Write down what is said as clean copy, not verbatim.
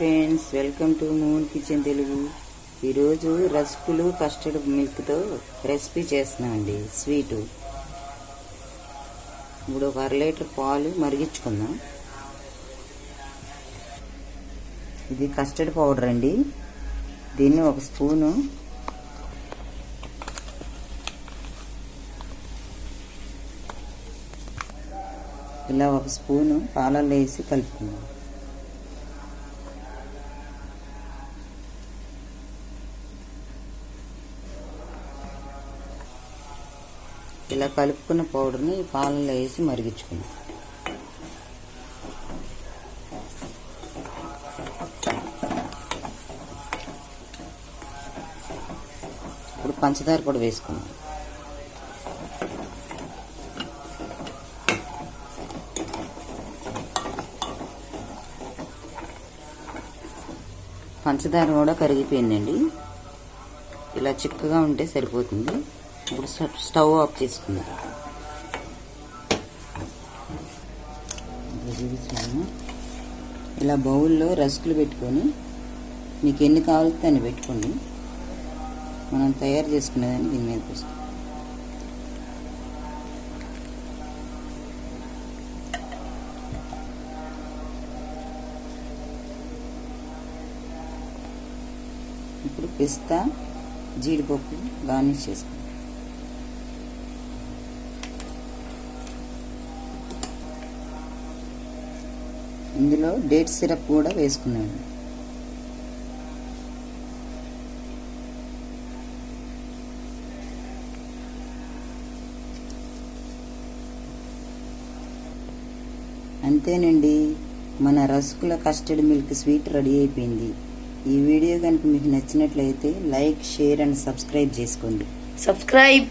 Friends, welcome to moon kitchen Telugu. ఈరోజు రస్కులు custard మిల్క్తో recipe చేస్తున్నామండి. Sweet. ఇప్పుడు ఒక 1/2 లీటర్ పాలు మరిగించుకుందాం. ఇది కస్టర్డ్ పౌడర్ అండి. దీన్ని ఒక స్పూను ఇలా ఒక స్పూను పాలల్లో వేసి కలుపుకుందాం. ఇలా కలుపుకున్న పౌడర్ని పాలల్లో వేసి మరిగించుకుందాం. ఇప్పుడు పంచదార కూడా వేసుకుందాం. పంచదార కూడా కరిగిపోయిందండి. ఇలా చిక్కగా ఉంటే సరిపోతుంది. ఇప్పుడు స్టవ్ ఆఫ్ చేసుకుందాం. ఇలా బౌల్లో రస్కులు పెట్టుకొని మీకు ఎన్ని కావాలితే అన్ని పెట్టుకోండి. మనం తయారు చేసుకునేదాన్ని దీని మీద పోసుకోండి. ఇప్పుడు పిస్తా, జీడిపప్పు గార్నిష్ చేసుకోండి. ఇందులో డేట్ సిరప్ కూడా వేసుకున్నాను. అంతేనండి, మన రస్కుల కస్టర్డ్ మిల్క్ స్వీట్ రెడీ అయిపోయింది. ఈ వీడియో కనుక మీకు నచ్చినట్లయితే లైక్, షేర్ అండ్ సబ్స్క్రైబ్ చేసుకోండి. సబ్స్క్రైబ్.